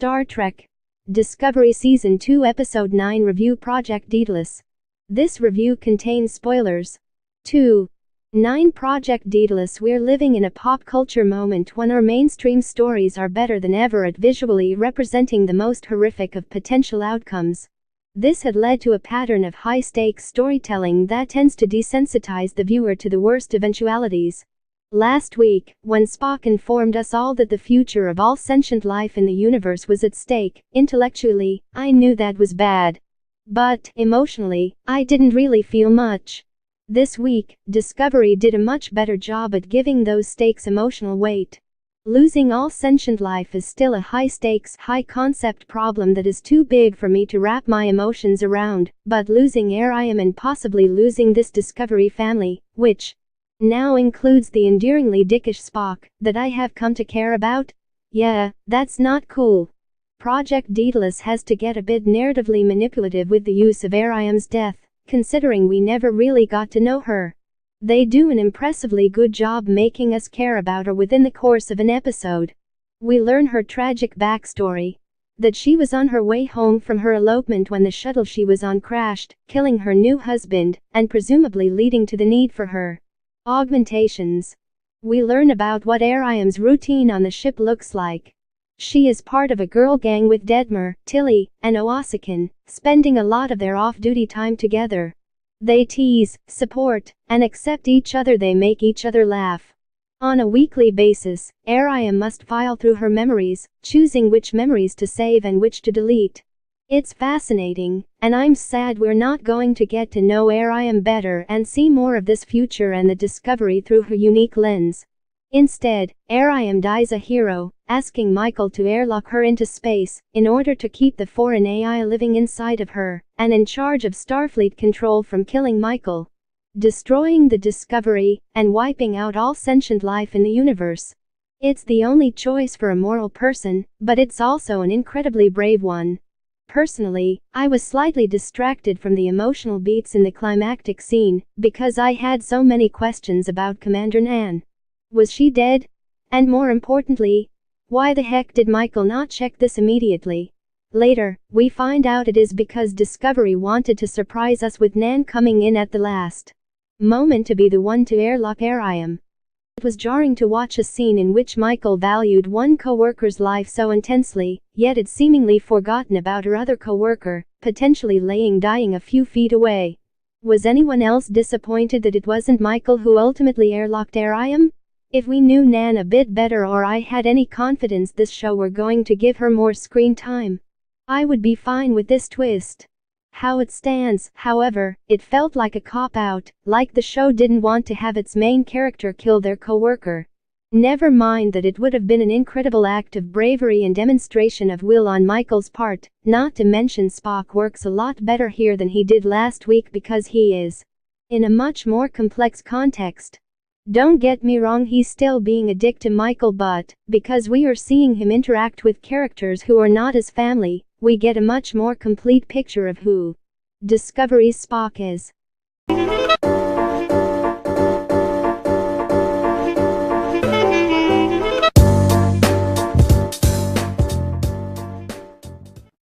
Star Trek Discovery Season 2 Episode 9 Review Project Daedalus. This review contains spoilers. 2. 9 Project Daedalus We're living in a pop culture moment when our mainstream stories are better than ever at visually representing the most horrific of potential outcomes. This had led to a pattern of high-stakes storytelling that tends to desensitize the viewer to the worst eventualities. Last week, when Spock informed us all that the future of all sentient life in the universe was at stake, intellectually, I knew that was bad. But, emotionally, I didn't really feel much. This week, Discovery did a much better job at giving those stakes emotional weight. Losing all sentient life is still a high-stakes, high-concept problem that is too big for me to wrap my emotions around, but losing Airiam and possibly losing this Discovery family, which now includes the endearingly dickish Spock, that I have come to care about? Yeah, that's not cool. Project Daedalus has to get a bit narratively manipulative with the use of Airiam's death, considering we never really got to know her. They do an impressively good job making us care about her within the course of an episode. We learn her tragic backstory. That she was on her way home from her elopement when the shuttle she was on crashed, killing her new husband, and presumably leading to the need for her augmentations. We learn about what Airiam's routine on the ship looks like. She is part of a girl gang with Detmer, Tilly, and Owosekun, spending a lot of their off-duty time together. They tease, support, and accept each other. They make each other laugh. On a weekly basis, Airiam must file through her memories, choosing which memories to save and which to delete. It's fascinating, and I'm sad we're not going to get to know Airiam better and see more of this future and the Discovery through her unique lens. Instead, Airiam dies a hero, asking Michael to airlock her into space, in order to keep the foreign AI living inside of her, and in charge of Starfleet control from killing Michael, destroying the Discovery, and wiping out all sentient life in the universe. It's the only choice for a moral person, but it's also an incredibly brave one. Personally, I was slightly distracted from the emotional beats in the climactic scene, because I had so many questions about Commander Nan. Was she dead? And more importantly, why the heck did Michael not check this immediately? Later, we find out it is because Discovery wanted to surprise us with Nan coming in at the last moment to be the one to airlock Airiam. It was jarring to watch a scene in which Michael valued one co-worker's life so intensely, yet had seemingly forgotten about her other co-worker, potentially dying a few feet away. Was anyone else disappointed that it wasn't Michael who ultimately airlocked Airiam? If we knew Nan a bit better, or I had any confidence this show were going to give her more screen time, I would be fine with this twist. How it stands, however, it felt like a cop-out, like the show didn't want to have its main character kill their co-worker. Never mind that it would have been an incredible act of bravery and demonstration of will on Michael's part, not to mention Spock works a lot better here than he did last week because he is in a much more complex context. Don't get me wrong, he's still being a dick to Michael, but because we are seeing him interact with characters who are not his family, we get a much more complete picture of who Discovery's Spock is.